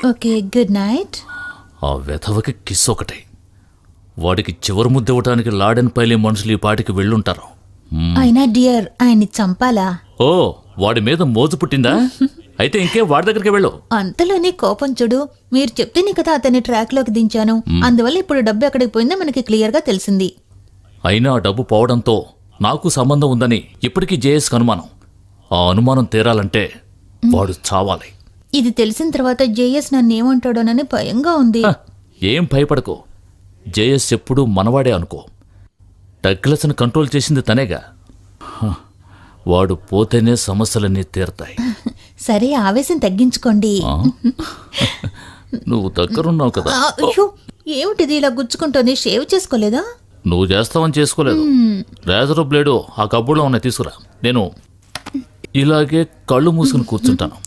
Okay, good night. ఆ వెధవకి kiss ఒకటే. వాడికి చివరి ముద్ద ఇవ్వటానికి లాడెన్ పైలే మనుషులు ఈ పాటికి వెళ్ళుంటారు. అయినా డియర్, ఆయన్ని చంపాలా? ఓ, వాడి మీద మోజు పుట్టిందా? అయితే ఇంకే వాడి దగ్గరికి వెళ్ళు. అంతలోనే కోపం చూడు. మీరు చెప్తేనే కదా అతన్ని ట్రాక్ లోకి దించాను. అందువల్ల ఇప్పుడు డబ్బు ఎక్కడికి పోయిందో మనకి క్లియర్ గా తెలిసింది. అయినా డబ్బు పోవడంతో నాకు సంబంధం ఉందని ఇప్పటికీ జేఎస్కి అనుమానం. ఆ అనుమానం తీరాలంటే వాడు చావాలి. ఇది తెలిసిన తర్వాత జేఎస్ నన్ను ఏమంటాడోనని భయంగా ఉంది. ఏం భయపడకు. జేఎస్ ఎప్పుడూ మనవాడే అనుకో. డగ్లస్ని కంట్రోల్ చేసింది తనేగా. వాడు పోతేనే సమస్యలన్నీ తీరతాయి. సరే, ఆవేశం తగ్గించుకోండి. నువ్వు దగ్గరున్నావు కదా. ఏమిటిది ఇలా గుచ్చుకుంటోంది? షేవ్ చేసుకోలేదా? నువ్వు చేస్తావని చేసుకోలేదు. రేజర్ బ్లేడు ఆ కబ్బులో ఉన్నాయి, తీసుకురా. నేను ఇలాగే కళ్ళు మూసుకుని కూర్చుంటాను.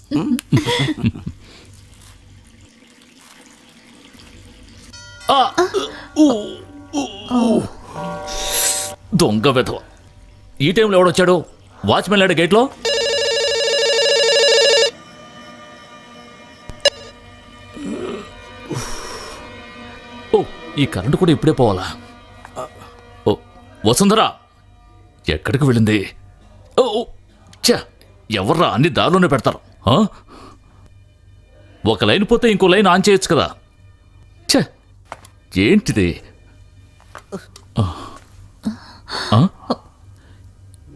దొంగ వెధవ. ఈ టైంలో ఎవడొచ్చాడు? వాచ్మెన్ లేడు గేట్లో? ఓ, ఈ కరెంటు కూడా ఇప్పుడే పోవాలా? ఓ, వసుంధరా ఎక్కడికి వెళ్ళింది? ఓ చా, ఎవర్రా అన్ని దారిలోనే పెడతారు. ఒక లైన్ పోతే ఇంకో లైన్ ఆన్ చేయొచ్చు కదా. ఛ, ఏంటిది?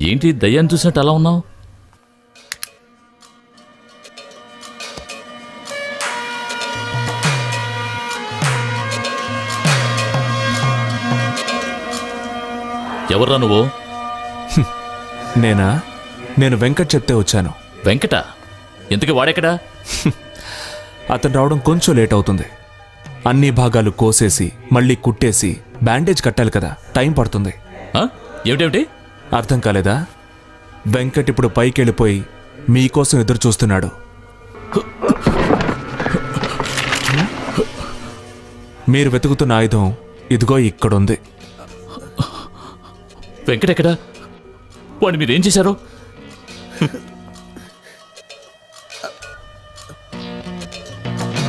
ఏంటి దయ్యాన్ని చూసినట్టు అలా ఉన్నావు? ఎవర్రా నువ్వు? నేనా? నేను వెంకట్ చెప్తే వచ్చాను. వెంకట? ఇంతకీ వాడెక్కడా? అతను రావడం కొంచెం లేట్ అవుతుంది. అన్ని భాగాలు కోసేసి మళ్ళీ కుట్టేసి బ్యాండేజ్ కట్టాలి కదా, టైం పడుతుంది. ఏమిటేమిటి? అర్థం కాలేదా? వెంకట్ ఇప్పుడు పైకి వెళ్ళిపోయి మీకోసం ఎదురు చూస్తున్నాడు. మీరు వెతుకుతున్న ఆయుధం ఇదిగో ఇక్కడుంది. వెంకటెక్కడా? వాడిని మీరేం చేశారు?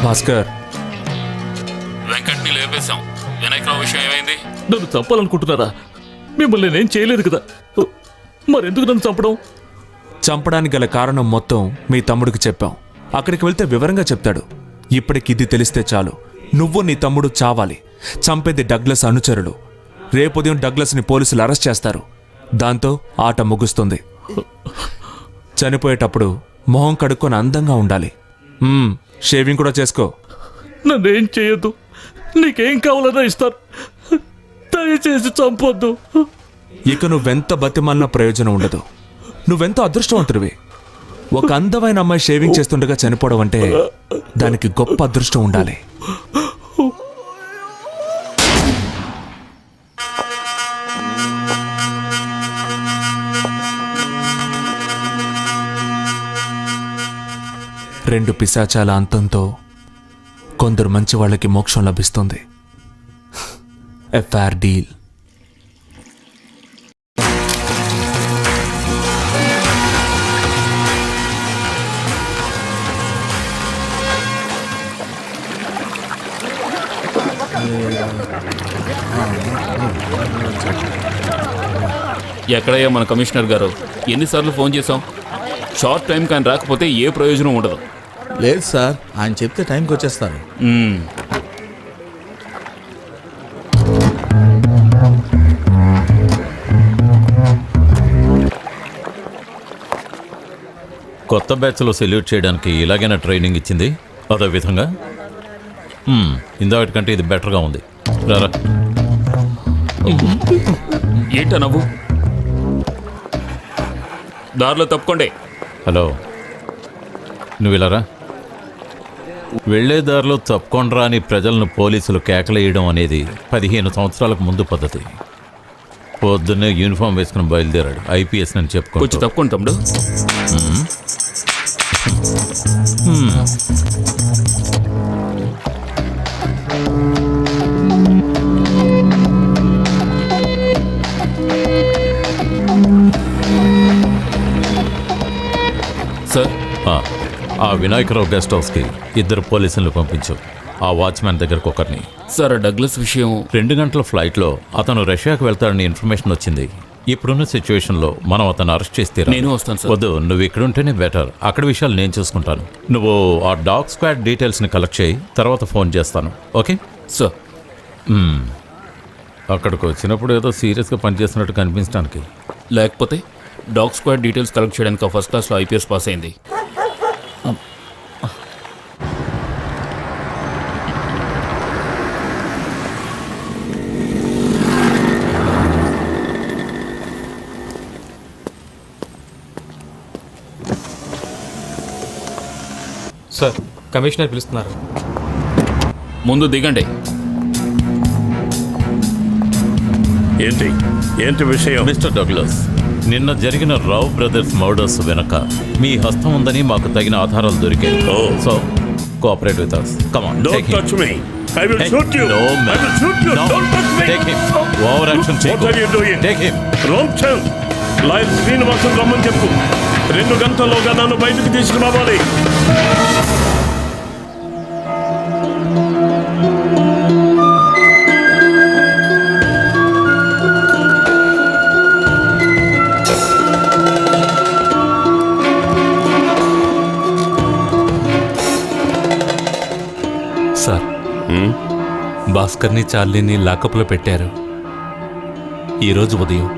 భాస్కర్, వెంకట్ని లేపేశాం. వినాయకరావు విషయం ఏమైంది? నన్ను చంపాలనుకుంటున్నారా? మిమ్మల్ని నేనేం చేయలేదు కదా, మరెందుకు నన్ను చంపడం? చంపడానికి గల కారణం మొత్తం మీ తమ్ముడికి చెప్పాం. అక్కడికి వెళ్తే వివరంగా చెప్తాడు. ఇప్పటికి ఇది తెలిస్తే చాలు, నువ్వు నీ తమ్ముడు చావాలి. చంపేది డగ్లస్ అనుచరులు. రేపుదయం డగ్లస్ని పోలీసులు అరెస్ట్ చేస్తారు. దాంతో ఆట ముగుస్తుంది. చనిపోయేటప్పుడు మొహం కడుక్కొని అందంగా ఉండాలి. షేవింగ్ కూడా చేసుకో. నన్నేం చేయొద్దు. నీకేం కావాలన్నా ఇస్తారు. దయచేసి చంపొద్దు. ఇక నువ్వెంత బతిమాలినా ప్రయోజనం ఉండదు. నువ్వెంత అదృష్టవంతుడివి. ఒక అందమైన అమ్మాయి షేవింగ్ చేస్తుండగా చనిపోవడం అంటే దానికి గొప్ప అదృష్టం ఉండాలి. రెండు పిశాచాల అంతంతో కొందరు మంచి వాళ్ళకి మోక్షం లభిస్తుంది. ఎ ఫేర్ డీల్. ఎక్కడయ్యా మన కమిషనర్ గారు? ఎన్నిసార్లు ఫోన్ చేశాం? షార్ట్ టైం కానీ రాకపోతే ఏ ప్రయోజనం ఉండదు. లేదు సార్, ఆయన చెప్తే టైంకి వచ్చేస్తారు. కొత్త బ్యాచ్లో సెల్యూట్ చేయడానికి ఇలాగైనా ట్రైనింగ్ ఇచ్చింది? అదే విధంగా ఇందాకటికంటే ఇది బెటర్గా ఉంది. రారా. ఏంటా నవ్వు? దారిలో తప్పుకోండి. హలో, నువ్వు ఇలారా. వెళ్లే దారిలో తప్పుకొండ్రా అని ప్రజలను పోలీసులు కేకలేయడం అనేది 15 సంవత్సరాలకు ముందు పద్ధతి. పొద్దున్నే యూనిఫామ్ వేసుకుని బయలుదేరాడు. ఐపీఎస్ అని చెప్పుకో. కొంచెం తప్పుకోండి తమ్ముడు. సార్, ఆ వినాయకరావు గెస్ట్ హౌస్కి 2 పోలీసులను పంపించు. ఆ వాచ్మ్యాన్ దగ్గరకు ఒకరిని. సార్, డగ్లస్ విషయం 2 గంటల ఫ్లైట్లో అతను రష్యాకు వెళ్తాడని ఇన్ఫర్మేషన్ వచ్చింది. ఇప్పుడున్న సిచ్యువేషన్లో మనం అతను అరెస్ట్ చేస్తే నేను వస్తాను సార్. వద్దు, నువ్వు ఇక్కడ ఉంటేనే బెటర్. అక్కడ విషయాలు నేను చూసుకుంటాను. నువ్వు ఆ డాగ్ స్క్వాడ్ డీటెయిల్స్ని కలెక్ట్ చేయి, తర్వాత ఫోన్ చేస్తాను. Okay sir. అక్కడికి వచ్చినప్పుడు ఏదో సీరియస్గా పనిచేస్తున్నట్టు కనిపించడానికి. లేకపోతే డాగ్ స్క్వాడ్ డీటెయిల్స్ కలెక్ట్ చేయడానికి ఫస్ట్ క్లాస్లో IPS పాస్ అయింది. సార్, కమిషనర్ పిలుస్తున్నారు. ముందు దిగండి. ఏంటి విషయం? మిస్టర్ డగ్లస్, నిన్న జరిగిన రావ్ బ్రదర్స్ మర్డర్స్ వెనక మీ హస్తం ఉందని మాకు తగిన ఆధారాలు దొరికాయి. So cooperate with us. Come on, Don't take him. touch me. I will shoot you. No, man. I will shoot you. No. Don't touch me. Take him. Over action. What are you doing? Take him. Ramchand, lawyer Srinivasan రమ్మని చెప్పు. 2 గంటల్లోగా నన్ను బయటకు తీసుకురావాలి. Sir, భాస్కర్ని చార్లీని లాకప్లో పెట్టారు. ఈరోజు ఉదయం.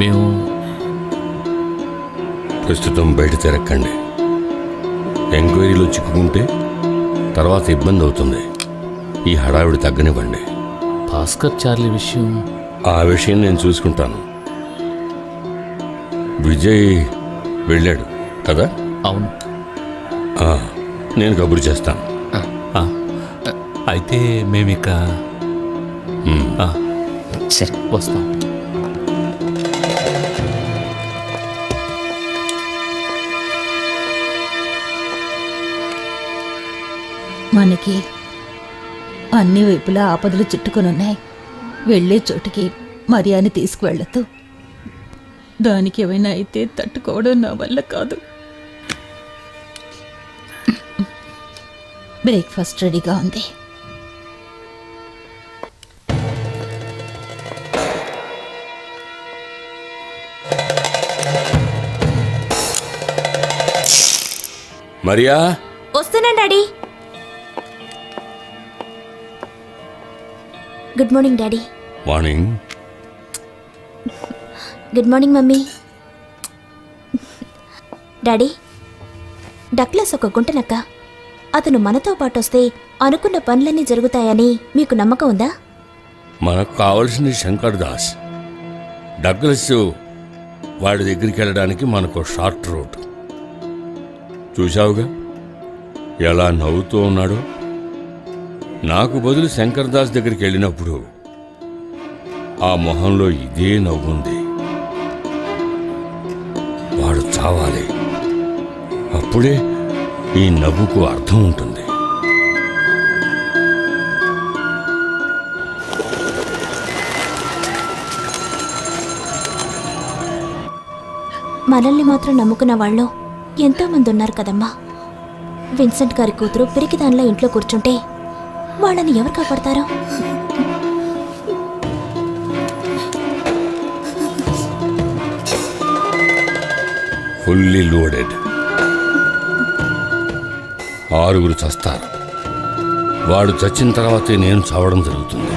మేము ప్రస్తుతం బయట తిరక్కండి. ఎంక్వైరీలో చిక్కుకుంటే తర్వాత ఇబ్బంది అవుతుంది. ఈ హడావిడి తగ్గనివ్వండి. భాస్కర్ చార్లీ విషయం ఆ విషయం నేను చూసుకుంటాను. విజయ్ వెళ్ళాడు కదా? అవును. నేను కబురు చేస్తాను. అయితే మేమిక సరే, వస్తాం. మనకి అన్ని వైపులా ఆపదలు చుట్టుకొనున్నాయి. వెళ్ళే చోటికి మరియాని తీసుకువెళ్ళొద్దు. దానికి ఏమైనా అయితే తట్టుకోవడం నా వల్ల కాదు. బ్రేక్ఫాస్ట్ రెడీగా ఉంది. మరియా, వస్తున్నాను daddy. Good morning daddy. Morning. Good morning mummy. Daddy, Douglas ఒక గుంటనక్క. అతను మనతో పాటు వస్తే అనుకున్న పనులన్నీ జరుగుతాయని మీకు నమ్మకం ఉందా? మనకు కావాల్సింది శంకర్ దాస్. డగ్లస్ వాడి దగ్గరికి వెళ్ళడానికి మనకు షార్ట్ రూట్. చూశావుగా ఎలా నవ్వుతూ ఉన్నాడో. నాకు బదులు శంకర్ దాస్ దగ్గరికి వెళ్ళినప్పుడు ఆ మొహంలో ఇదే నవ్వుంది. వాడు చావాలి. అప్పుడే ఈ నవ్వుకు అర్థం ఉంటుంది. మనల్ని మాత్రం నమ్ముకున్న వాళ్ళు ఎంతోమంది ఉన్నారు కదమ్మా. విన్సెంట్ గారి కూతురు పిరికిదానిలా ఇంట్లో కూర్చుంటే వాళ్ళని ఎవరు కాపాడతారో? Fully loaded. 6 చస్తారు. వాడు చచ్చిన తర్వాతే నేను చావడం జరుగుతుంది.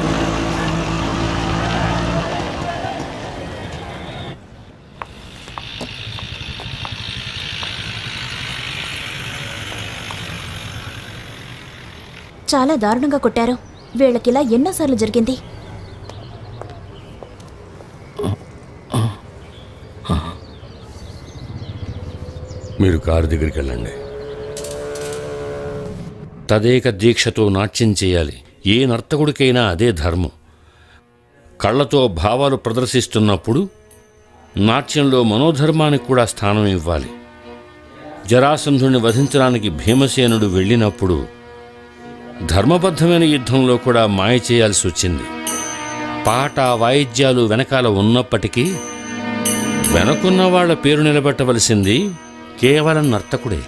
చాలా దారుణంగా కొట్టారు. వీళ్ళకిలా ఎన్నోసార్లు జరిగింది. మీరు కారు దగ్గరికి వెళ్ళండి. తదేక దీక్షతో నాట్యం చేయాలి. ఏ నర్తకుడికైనా అదే ధర్మం. కళ్ళతో భావాలు ప్రదర్శిస్తున్నప్పుడు నాట్యంలో మనోధర్మానికి కూడా స్థానం ఇవ్వాలి. జరాసంధుని వధించడానికి భీమసేనుడు వెళ్ళినప్పుడు ధర్మబద్ధమైన యుద్ధంలో కూడా మాయ చేయాల్సి వచ్చింది. పాట వాయిద్యాలు వెనకాల ఉన్నప్పటికీ వెనకున్న వాళ్ళ పేరు నిలబెట్టవలసింది కేవలం నర్తకుడే.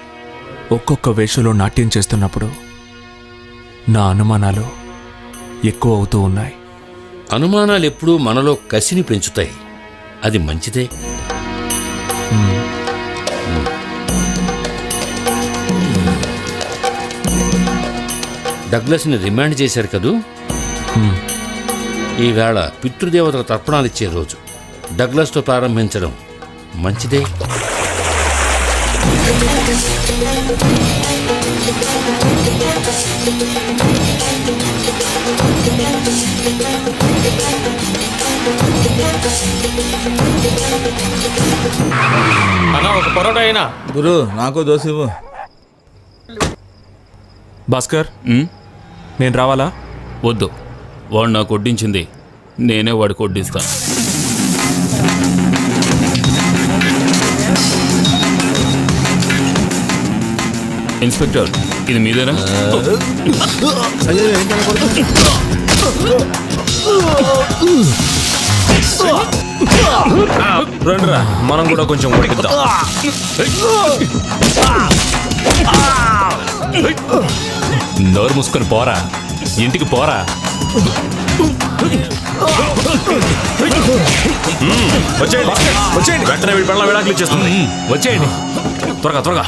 ఒక్కొక్క వేషలో నాట్యం చేస్తున్నప్పుడు నా అనుమానాలు ఎక్కువ అవుతూ ఉన్నాయి. అనుమానాలు ఎప్పుడూ మనలో కసిని పెంచుతాయి. అది మంచిదే. డగ్లస్ని రిమాండ్ చేశారు కదూ. ఈవేళ పితృదేవతల తర్పణాలిచ్చే రోజు. డగ్లస్తో ప్రారంభించడం మంచిదే. అన్నా ఒక పరోటా అయినా. గురు నాకు దోశ ఇవ్వు. భాస్కర్, నేను రావాలా? వద్దు, వాడు నాకు వడ్డించింది, నేనే వాడికి వడ్డిస్తాను. ఇన్స్పెక్టర్, ఇది మీదేనా? రండిరా, మనం కూడా కొంచెం ఉడికిద్దాం. నోరు మూసుకొని పోరా, ఇంటికి పోరా. వచ్చేయండి, వెంటనే వీడి పెళ్ళ విడాకులు ఇచ్చేస్తుంది. వచ్చేయండి త్వరగా త్వరగా.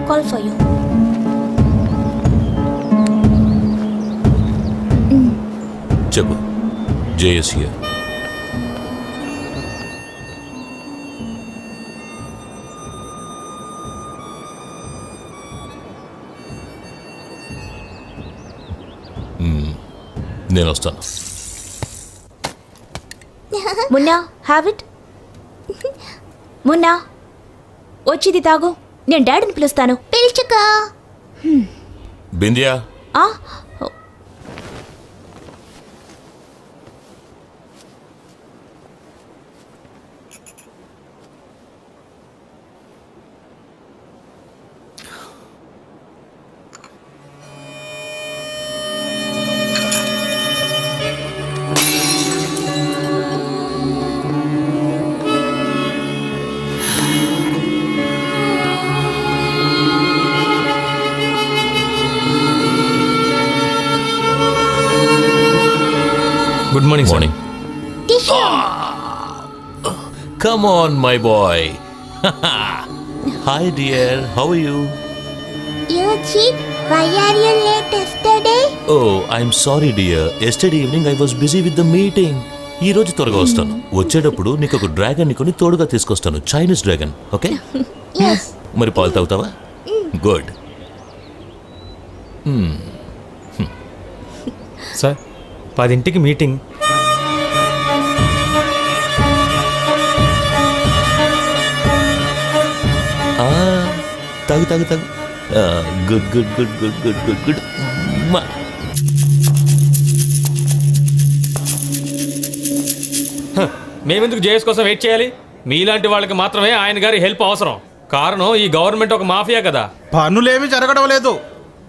Call for you. చెప్పు. JS here. నేను వస్తాను. Munna, have it. మున్నా, వచ్చింది తాగు. నేను డాడీని పిలుస్తాను. పిలుచుకో. Bindiya, good morning. Morning. Come on, my boy. Hi, dear. How are you? You cheat. Why are you late yesterday? Oh, I'm sorry, dear. Yesterday evening I was busy with the meeting. ఈ రోజు త్వరగా వస్తాను. వచ్చేటప్పుడు నీకు ఒక dragon ని కొని తోడుగా తీసుకొస్తాను. Chinese dragon. ఓకే? Yes. మరి పాలు తాగుతావా? గుడ్. సార్, 10ంటికి మీటింగ్. తాగు తాగు తాగు. Good good good good good good good. మేమెందుకు జేఎస్ కోసం వెయిట్ చేయాలి? మీలాంటి వాళ్ళకి మాత్రమే ఆయన గారి హెల్ప్ అవసరం. కారణం ఈ గవర్నమెంట్ ఒక మాఫియా కదా. పనులేమీ జరగడం లేదు,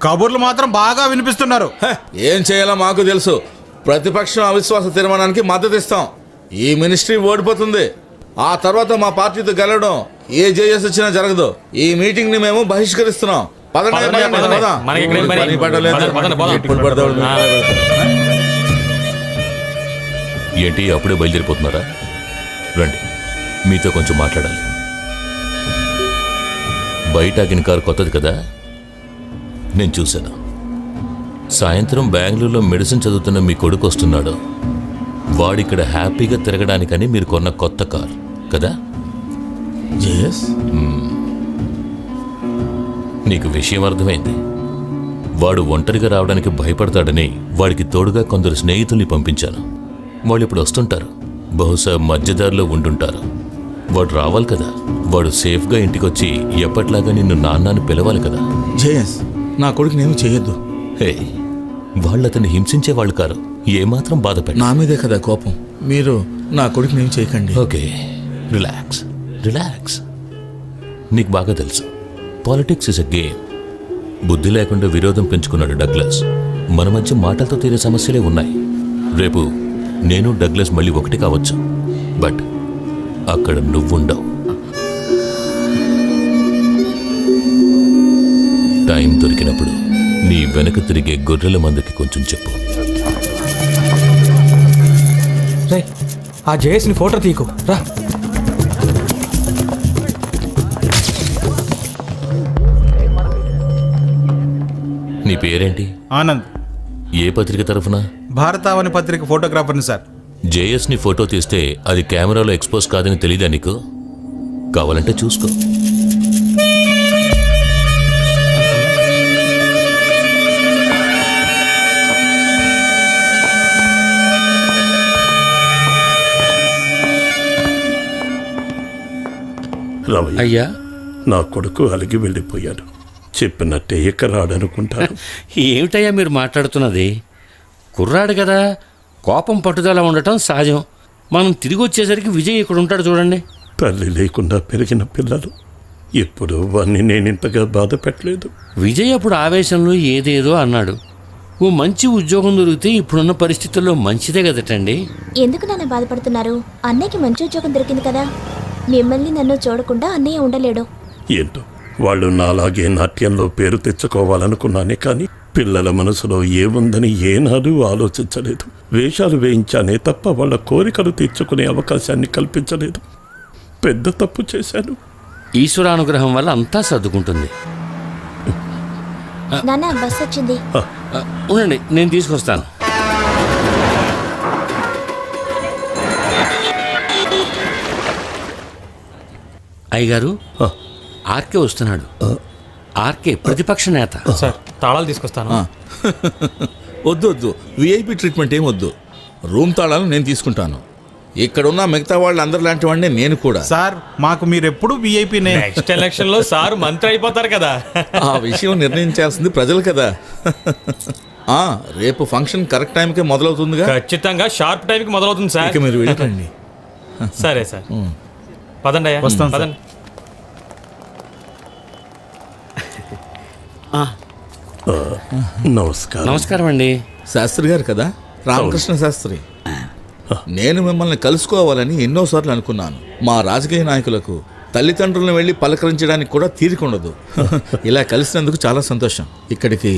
కబుర్లు మాత్రం బాగా వినిపిస్తున్నారు. ఏం చేయాలో మాకు తెలుసు. ప్రతిపక్షం అవిశ్వాస తీర్మానానికి మద్దతు ఇస్తాం. ఈ మినిస్ట్రీ ఓడిపోతుంది. ఆ తర్వాత మా పార్టీతో గెలవడం ఏ జేఎస్ వచ్చినా జరగదు. ఈ మీటింగ్ ని మేము బహిష్కరిస్తున్నాం. ఏంటి అప్పుడే బయలుదేరిపోతున్నారా? రండి, మీతో కొంచెం మాట్లాడాలి. బయట ఆగిన కారు కొత్తది కదా, నేను చూశాను. సాయంత్రం బెంగళూరులో మెడిసిన్ చదువుతున్న మీ కొడుకు వస్తున్నాడు. వాడిక్కడ హ్యాపీగా తిరగడానికని మీరు కొన్న కొత్త కార్ కదా? నీకు విషయం అర్థమైంది. వాడు ఒంటరిగా రావడానికి భయపడతాడని వాడికి తోడుగా కొందరు స్నేహితుల్ని పంపించాను. వాళ్ళు ఇప్పుడు వస్తుంటారు. బహుశా మధ్యదారిలో ఉండుంటారు. వాడు రావాలి కదా. వాడు సేఫ్గా ఇంటికొచ్చి ఎప్పట్లాగా నిన్ను నాన్నని పిలవాలి కదా. జేఎస్, నా కొడుకునేమి చేయొద్దు. హే, వాళ్ళు అతన్ని హింసించేవాళ్ళు కారు. ఏమాత్రం బాధ పెట్ట. నా మీదే కదా కోపం. మీరు నా కొడుకుని ఏం చేయకండి. Okay, relax relax. నీకు బాగా తెలుసు, పాలిటిక్స్ ఇస్ ఎ గేమ్. బుద్ధి లేకుండా విరోధం పెంచుకున్నాడు డగ్లస్. మన మధ్య మాటలతో తీరే సమస్యలే ఉన్నాయి. రేపు నేను డగ్లస్ మళ్ళీ ఒకటి కావచ్చు, బట్ అక్కడ నువ్వుండవు. టైం దొరికినప్పుడు నీ వెనక తిరిగే గొర్రెల మందుకి కొంచెం చెప్పు. ఆ జేఎస్ని ఫోటో తీకు రా. నీ పేరేంటి? ఆనంద్. ఏ పత్రిక తరఫున? భారతావని పత్రిక ఫోటోగ్రాఫర్ని సార్. జేఎస్ని ఫోటో తీస్తే అది కెమెరాలో ఎక్స్పోజ్ కాదని తెలీదా నీకు? కావాలంటే చూసుకో. రామయ్య, అయ్యా, నా కొడుకు అలిగి వెళ్ళిపోయాడు. చెప్పినట్టే ఇక రాడనుకుంటాను. ఏమిటయ్యా మీరు మాట్లాడుతున్నది? కుర్రాడు కదా, కోపం పట్టుదల ఉండటం సహజం. మనం తిరిగి వచ్చేసరికి విజయ్ ఇక్కడ ఉంటాడు చూడండి. తల్లి లేకుండా పెరిగిన పిల్లలు. ఎప్పుడు వాణ్ణి నేనింతగా బాధ పెట్టలేదు. విజయ్ అప్పుడు ఆవేశంలో ఏదేదో అన్నాడు. ఓ మంచి ఉద్యోగం దొరికితే ఇప్పుడున్న పరిస్థితుల్లో మంచిదే కదటండి. ఎందుకు నాన్న బాధపడుతున్నారు? అన్నయ్యకి మంచి ఉద్యోగం దొరికింది కదా. మిమ్మల్ని నన్ను చూడకుండా అన్నయ్య ఉండలేడు. ఏంటో వాళ్ళు నాలాగే నాట్యంలో పేరు తెచ్చుకోవాలనుకున్నానే కానీ పిల్లల మనసులో ఏముందని ఏనాడూ ఆలోచించలేదు. వేషాలు వేయించానే తప్ప వాళ్ళ కోరికలు తీర్చుకునే అవకాశాన్ని కల్పించలేదు. పెద్ద తప్పు చేశాను. ఈశ్వరానుగ్రహం వల్ల అంతా సర్దుకుంటుంది. నాన్న బస్ వచ్చింది. ఉండండి, నేను తీసుకొస్తాను. అయ్యగారు, ఆర్కే వస్తున్నాడు. ఆర్కే ప్రతిపక్ష నేత. సార్ తాళాలు తీసుకొస్తాను. వద్దు వద్దు, విఐపి ట్రీట్మెంట్ ఏం వద్దు. రూమ్ తాళాలు నేను తీసుకుంటాను. ఇక్కడున్న మిగతా వాళ్ళు అందరు లాంటి వాడినే నేను కూడా. సార్ మాకు మీరెప్పుడు విఐపీనే. నెక్స్ట్ ఎలక్షన్ లో సార్ మంత్రి అయిపోతారు కదా. ఆ విషయం నిర్ణయించాల్సింది ప్రజలు కదా. రేపు ఫంక్షన్ కరెక్ట్ టైంకే మొదలవుతుందిగా. ఖచ్చితంగా షార్ప్ టైంకి మొదలవుతుంది సార్. ఇక మీరు వెళ్ళండి. సరే సార్, పదండి అయ్యా. వస్తాం సార్. పదండి. నమస్కారం. నమస్కారం అండి. శాస్త్రి గారు కదా, రామకృష్ణ శాస్త్రి. నేను మిమ్మల్ని కలుసుకోవాలని ఎన్నోసార్లు అనుకున్నాను. మా రాజకీయ నాయకులకు తల్లిదండ్రులను వెళ్ళి పలకరించడానికి కూడా తీరికుండదు. ఇలా కలిసినందుకు చాలా సంతోషం. ఇక్కడికి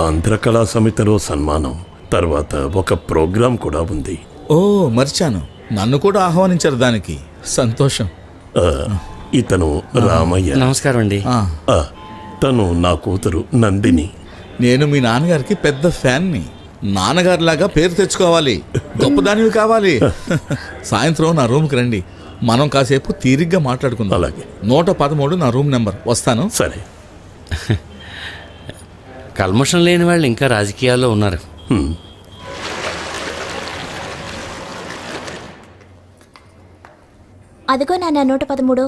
ఆంధ్ర కళా సమితిలో సన్మానం తర్వాత ఒక ప్రోగ్రాం కూడా ఉంది. ఓ మర్చాను, నన్ను కూడా ఆహ్వానించారు దానికి. సంతోషం. ఇతను రామయ్య. నమస్కారం అండి. తను నా కూతురు నందిని. నేను మీ నాన్నగారికి పెద్ద ఫ్యాన్ని. నాన్నగారిలాగా పేరు తెచ్చుకోవాలి, గొప్పదానివి కావాలి. సాయంత్రం నా రూమ్కి రండి, మనం కాసేపు తీరిగ్గా మాట్లాడుకుందాం. అలాగే. 113 నా రూమ్ నెంబర్. వస్తాను. సరే. కల్మషం లేని వాళ్ళు ఇంకా రాజకీయాల్లో ఉన్నారు. అదిగో నాన్న 113.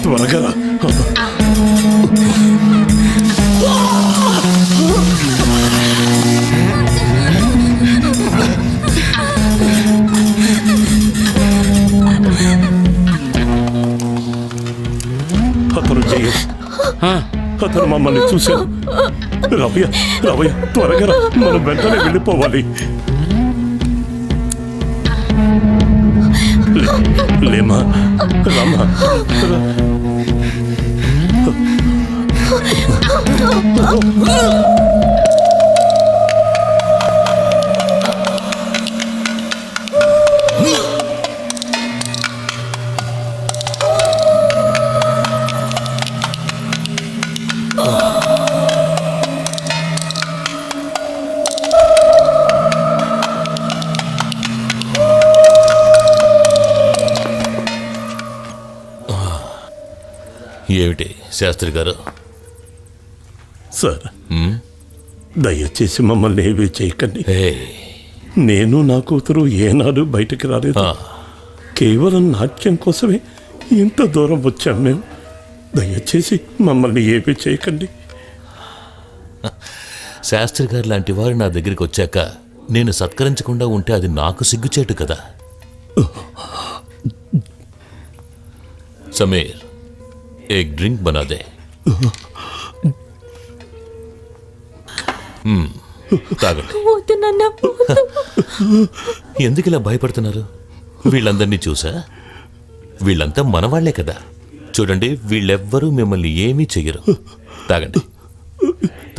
త్వరగా అతను జేఎస్. అతను మమ్మల్ని చూశాను. రవయ్య రవయ్య త్వరగా రా, మనం వెంటనే వెళ్ళిపోవాలి. లేమా రామా. ఏమిటి శాస్త్రి గారు, సార్ దయచేసి మమ్మల్ని ఏమీ చేయకండి. నేను నా కూతురు ఏనాడు బయటికి రాలేదు. కేవలం నాట్యం కోసమే ఇంత దూరం వచ్చాం మేము. దయచేసి మమ్మల్ని ఏమీ చేయకండి. శాస్త్రి గారు లాంటి వారు నా దగ్గరికి వచ్చాక నేను సత్కరించకుండా ఉంటే అది నాకు సిగ్గుచేటు కదా. సమీర్, एक ड्रिंक बना दे. తాగండి. ఎందుకు ఇలా భయపడుతున్నారు? వీళ్ళందరినీ చూసా? వీళ్ళంతా మనవాళ్లే కదా. చూడండి, వీళ్ళెవ్వరూ మిమ్మల్ని ఏమీ చెయ్యరు. తాగండి,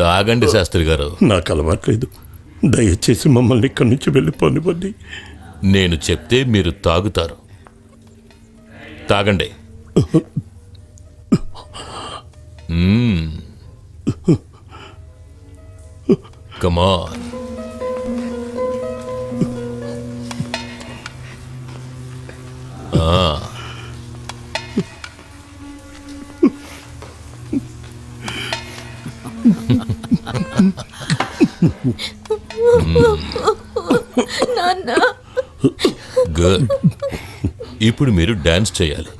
తాగండి శాస్త్రి గారు. నాకు అలవాట్లేదు. దయచేసి మమ్మల్ని ఇక్కడి నుంచి వెళ్ళిపోనివ్వండి. నేను చెప్తే మీరు తాగుతారు. తాగండి. Come on. గుడ్. ఇప్పుడు మీరు డాన్స్ చేయాలి.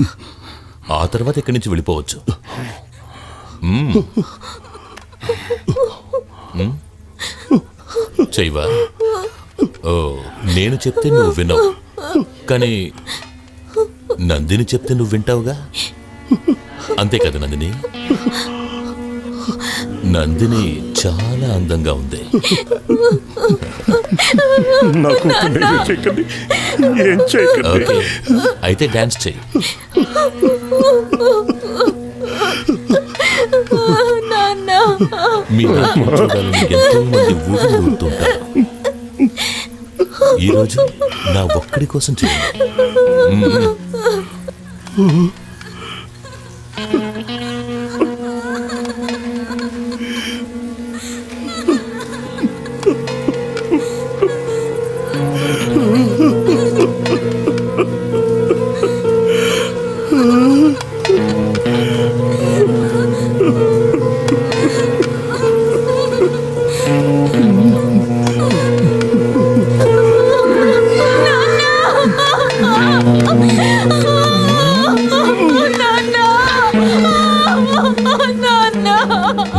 ఆ తర్వాత ఇక్కడి నుంచి వెళ్ళిపోవచ్చు. చెయ్యవా? ఓ, నేను చెప్తే నువ్వు వినవు, కానీ నందిని చెప్తే నువ్వు వింటావుగా. అంతే కదా నందిని? నందిని చాలా అందంగా ఉంది. ఓకే, అయితే డాన్స్ చెయ్యి. మీ నాట్యం చూడాలని ఎంతో మంది ఊపిరి ఊరుతుంటారు. ఈరోజు నా ఒక్కడి కోసం చేయండి.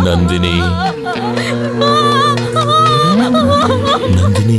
నందిని, నందిని,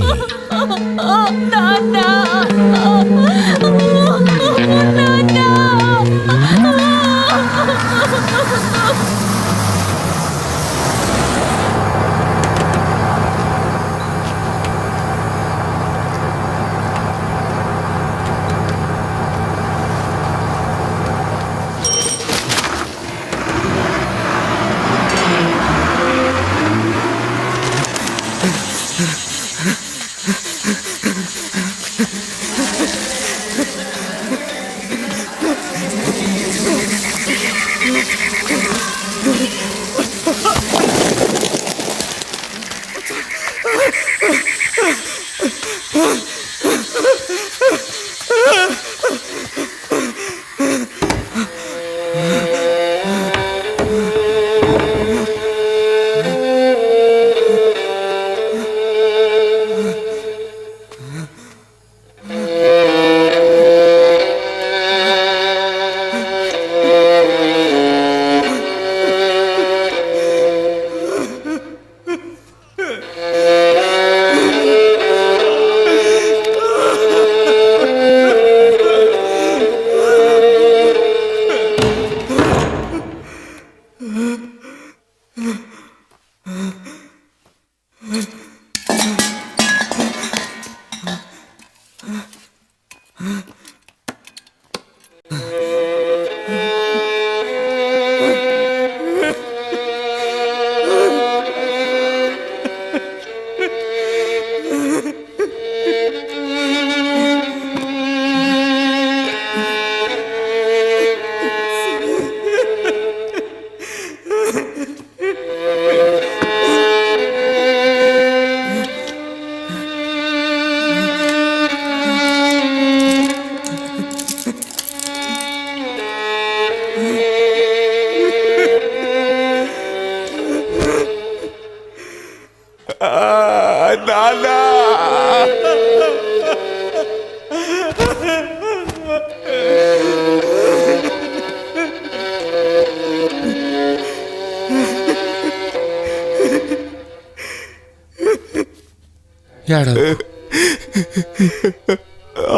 నాన్నా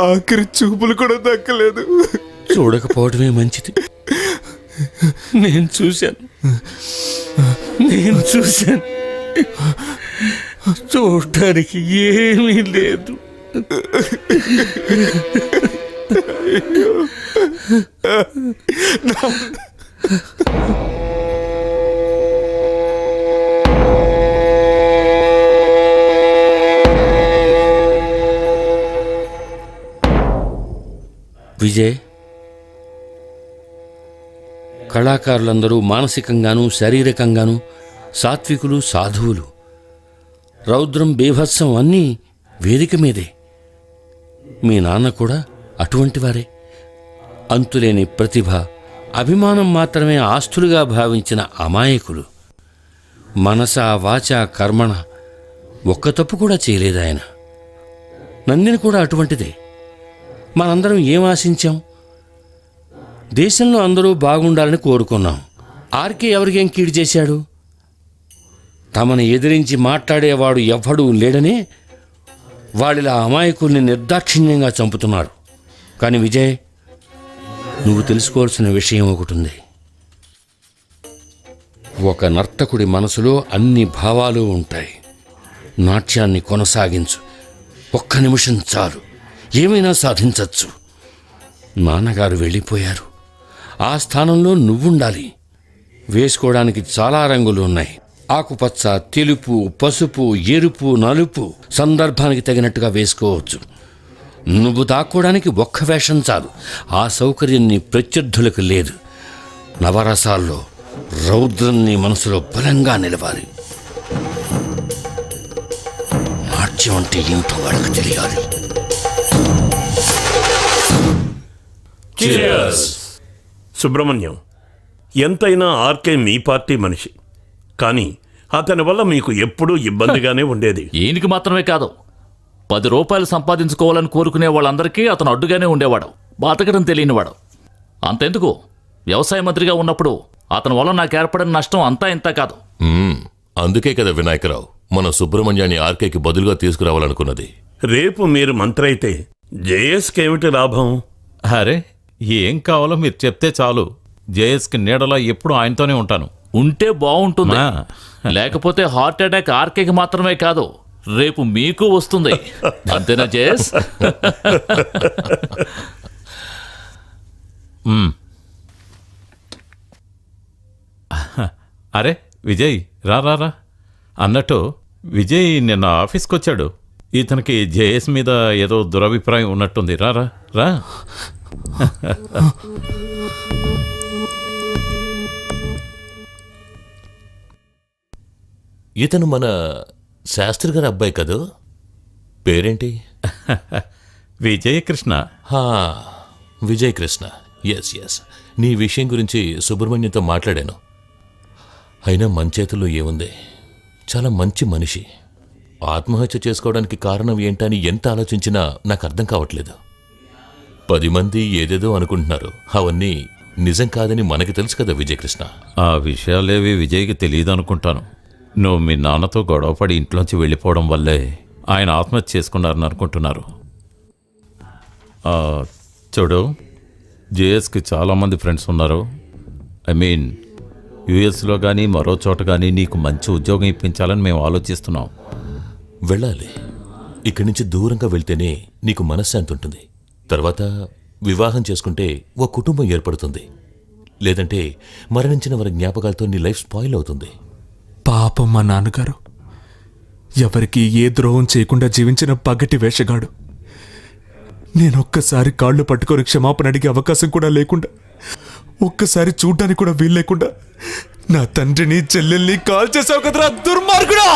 ఆఖరి చూపులు కూడా దక్కలేదు. చూడకపోవడమే మంచిది. నేను చూశాను. చూడటానికి ఏమీ లేదు. విజయ్, కళాకారులందరూ మానసికంగానూ శారీరకంగానూ సాత్వికులు, సాధువులు. రౌద్రం, బీభత్సం అన్నీ వేదిక మీదే. మీ నాన్న కూడా అటువంటి వారే. అంతులేని ప్రతిభ, అభిమానం మాత్రమే ఆస్తులుగా భావించిన అమాయకులు. మనస, వాచ, కర్మణ ఒక్క తప్పు కూడా చేయలేదు ఆయన. నందిని కూడా అటువంటిదే. మనందరం ఏం ఆశించాం? దేశంలో అందరూ బాగుండాలని కోరుకున్నాం. ఆర్కే ఎవరికేం కీడు చేశాడు? తమను ఎదిరించి మాట్లాడేవాడు ఎవ్వడూ లేడనే వాళ్ళిలా అమాయకుల్ని నిర్దాక్షిణ్యంగా చంపుతున్నారు. కానీ విజయ్, నువ్వు తెలుసుకోవాల్సిన విషయం ఒకటి ఉంది. ఒక నర్తకుడి మనసులో అన్ని భావాలు ఉంటాయి. నాట్యాన్ని కొనసాగించు. ఒక్క నిమిషం చాలు, ఏమైనా సాధించచ్చు. నాన్నగారు వెళ్ళిపోయారు. ఆ స్థానంలో నువ్వుండాలి. వేసుకోవడానికి చాలా రంగులు ఉన్నాయి. ఆకుపచ్చ, తెలుపు, పసుపు, ఎరుపు, నలుపు. సందర్భానికి తగినట్టుగా వేసుకోవచ్చు. నువ్వు దాక్కోవడానికి ఒక్క వేషం చాలు. ఆ సౌకర్యం నీ ప్రత్యర్థులకు లేదు. నవరసాల్లో రౌద్రం నీ మనసులో బలంగా నిలవాలి. నాట్యం అంటే ఏంటో వాళ్ళకు తెలియాలి. సుబ్రహ్మణ్యం, ఎంతైనా ఆర్కే మీ పార్టీ మనిషి. కానీ అతని వల్ల మీకు ఎప్పుడూ ఇబ్బందిగానే ఉండేది. ఈయనకి మాత్రమే కాదు, 10 రూపాయలు సంపాదించుకోవాలని కోరుకునే వాళ్ళందరికీ అతను అడ్డుగానే ఉండేవాడు. బతకడం తెలియనివాడు. అంతెందుకు, వ్యవసాయ మంత్రిగా ఉన్నప్పుడు అతని వల్ల నాకు ఏర్పడిన నష్టం అంతా ఇంత కాదు. అందుకే కదా వినాయకరావు మన సుబ్రహ్మణ్యాన్ని ఆర్కేకి బదులుగా తీసుకురావాలనుకున్నది. రేపు మీరు మంత్రి అయితే జేఎస్కి ఏమిటి లాభం? అరే, ఏం కావాలో మీరు చెప్తే చాలు. జేఎస్కి నీడలా ఎప్పుడు ఆయనతోనే ఉంటాను. ఉంటే బాగుంటుంది. లేకపోతే హార్ట్ అటాక్ ఆర్కేకి మాత్రమే కాదు, రేపు మీకు వస్తుంది. అంతేనా జేఎస్? అరే విజయ్, రా రా రా. అన్నట్టు విజయ్ నిన్న ఆఫీస్కి వచ్చాడు. ఇతనికి జేఎస్ మీద ఏదో దురభిప్రాయం ఉన్నట్టుంది. రా రా రా. ఇతను మన శాస్త్రి గారి అబ్బాయి కదూ? పేరేంటి? విజయకృష్ణ. విజయకృష్ణ. Yes yes. నీ విషయం గురించి సుబ్రహ్మణ్యంతో మాట్లాడాను. అయినా మన చేతుల్లో ఏముంది? చాలా మంచి మనిషి. ఆత్మహత్య చేసుకోవడానికి కారణం ఏంటని ఎంత ఆలోచించినా నాకు అర్థం కావట్లేదు. 10 మంది ఏదేదో అనుకుంటున్నారు. అవన్నీ నిజం కాదని మనకి తెలుసు కదా విజయకృష్ణ. ఆ విషయాలేవి విజయ్కి తెలియదు అనుకుంటాను. నువ్వు మీ నాన్నతో గొడవపడి ఇంట్లోంచి వెళ్ళిపోవడం వల్లే ఆయన ఆత్మహత్య చేసుకున్నారని అనుకుంటున్నారు. చూడు, జేఎస్కి చాలామంది ఫ్రెండ్స్ ఉన్నారు. ఐ మీన్ యుఎస్లో కానీ మరో చోట కానీ నీకు మంచి ఉద్యోగం ఇప్పించాలని మేము ఆలోచిస్తున్నాం. వెళ్ళాలి. ఇక్కడి నుంచి దూరంగా వెళ్తేనే నీకు మనశ్శాంతి ఉంటుంది. తర్వాత వివాహం చేసుకుంటే ఓ కుటుంబం ఏర్పడుతుంది. లేదంటే మరణించిన వారి జ్ఞాపకాలతో నీ లైఫ్ స్పాయిల్ అవుతుంది. పాపం మా నాన్నగారు ఎవరికి ఏ ద్రోహం చేయకుండా జీవించిన పగటి వేషగాడు. నేనొక్కసారి కాళ్ళు పట్టుకొని క్షమాపణ అడిగే అవకాశం కూడా లేకుండా, ఒక్కసారి చూడ్డానికి కూడా వీలు లేకుండా నా తండ్రిని చెల్లెల్ని కాల్ చేసావు కదరా దుర్మార్గుడా!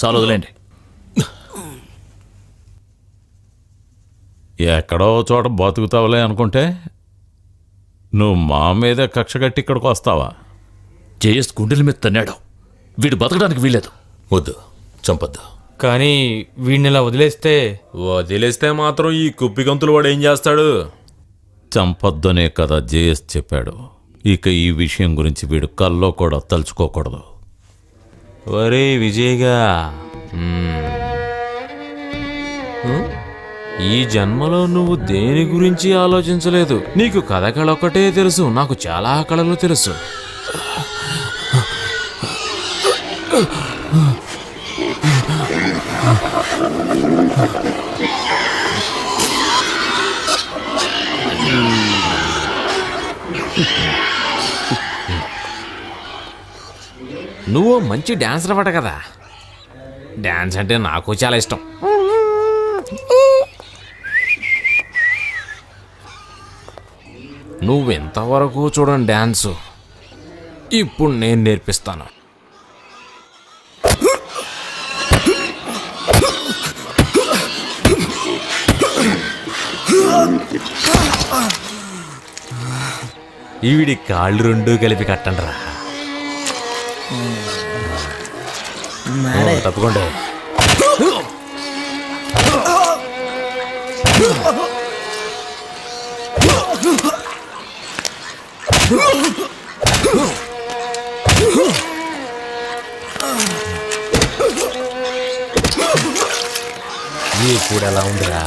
చాలు వదిలేండి. ఎక్కడో చోట బతుకుతావులే అనుకుంటే నువ్వు మా మీద కక్ష కట్టి ఇక్కడికి వస్తావా? జేఎస్ గుండెల మీద తన్నాడు. వీడు బతకడానికి వీలేదు. వద్దు, చంపొద్దు. కానీ వీడిని ఇలా వదిలేస్తే మాత్రం ఈ కుప్పిగంతులు వాడు ఏం చేస్తాడు? చంపొద్దనే కదా జేఎస్ చెప్పాడు. ఇక ఈ విషయం గురించి వీడు కల్లో కూడా తలుచుకోకూడదు. ఒరే విజయ్గా, ఈ జన్మలో నువ్వు దేని గురించి ఆలోచించలేదు. నీకు కథ ఒక్కటే తెలుసు, నాకు చాలా కళలు తెలుసు. నువ్వు మంచి డాన్సర్ అవ్వట కదా. డాన్స్ అంటే నాకు చాలా ఇష్టం. నువ్వెంతవరకు చూడండి డాన్సు, ఇప్పుడు నేను నేర్పిస్తాను. ఈవిడి కాళ్ళు రెండు కలిపి కట్టండిరా. తప్పకుండా. ఇప్పుడు ఎలా ఉందిరా?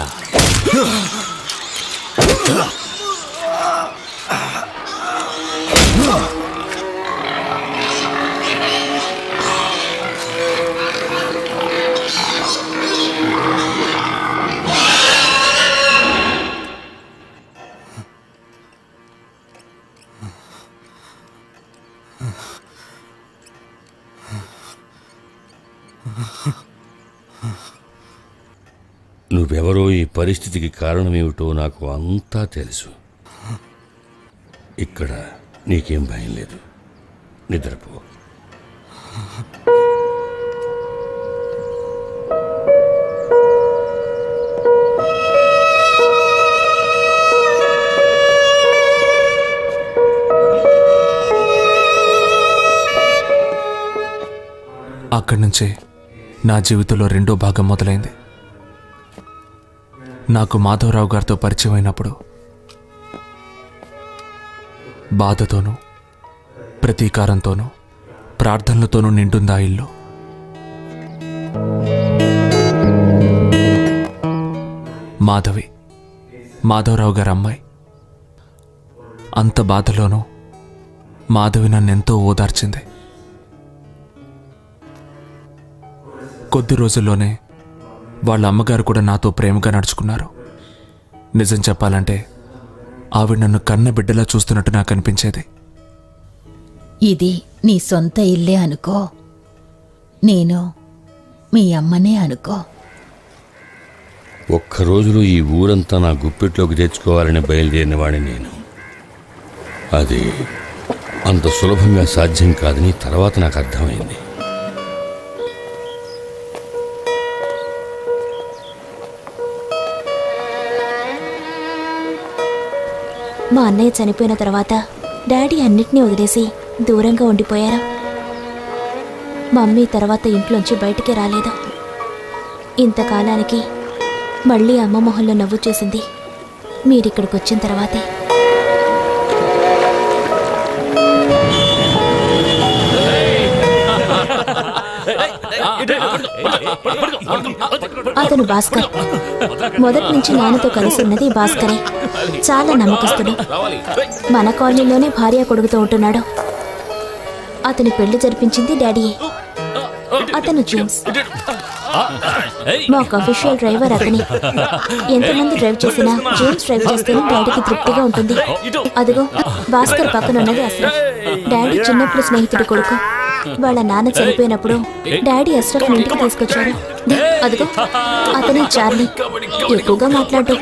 నువ్వెవరో, ఈ పరిస్థితికి కారణమేమిటో నాకు అంతా తెలుసు. ఇక్కడ నీకేం భయం లేదు, నిద్రపో. అక్కడి నుంచే నా జీవితంలో రెండో భాగం మొదలైంది. నాకు మాధవరావు గారితో పరిచయం అయినప్పుడు బాధతోనూ ప్రతీకారంతోనూ ప్రార్థనలతోనూ నిండుందా ఇల్లు. మాధవి, మాధవరావు గారి అమ్మాయి. అంత బాధలోనూ మాధవి నన్నెంతో ఓదార్చింది. కొద్ది రోజుల్లోనే వాళ్ళ అమ్మగారు కూడా నాతో ప్రేమగా నడుచుకున్నారు. నిజం చెప్పాలంటే ఆవిడ నన్ను కన్న బిడ్డలా చూస్తున్నట్టు నాకు అనిపించేది. ఇది నీ సొంత ఇల్లే అనుకో, నేను మీ అమ్మనే అనుకో. ఒక్కరోజులో ఈ ఊరంతా నా గుప్పెట్లోకి తెచ్చుకోవాలని బయలుదేరిన వాడిని నేను. అది అంత సులభంగా సాధ్యం కాదని తర్వాత నాకు అర్థమైంది. మా అన్నయ్య చనిపోయిన తర్వాత డాడీ అన్నిటినీ వదిలేసి దూరంగా ఉండిపోయారు. మమ్మీ తర్వాత ఇంట్లోంచి బయటికి రాలేదు. ఇంతకాలానికి మళ్ళీ అమ్మ మొహంలో నవ్వు చూసింది మీరిక్కడికి వచ్చిన తర్వాతే. అతను భాస్కర్. మొదటి నుంచి నాన్నతో కలిసి ఉన్నది భాస్కరే. చాలా నమ్మకస్తుడు. మన కాలనీలోనే భార్య కొడుకుతో ఉంటున్నాడు. అతని పెళ్లి జరిపించింది డాడీయే. అతను జేమ్స్, మాకు అఫీషియల్ డ్రైవర్ అతని. ఎంతమంది డ్రైవ్ చేసినా జేమ్స్ డ్రైవ్ చేస్తేనే డాడీకి తృప్తిగా ఉంటుంది. అదిగో భాస్కర్ పక్కన ఉన్నది అస్రఫ్, డాడీ చిన్నప్పుడు స్నేహితుడి కొడుకు. వాళ్ళ నాన్న చనిపోయినప్పుడు డాడీ అస్రఫ్ ఇంటికి తీసుకొచ్చారు. అదిగో అతనే చార్లీ. ఎక్కువగా మాట్లాడు.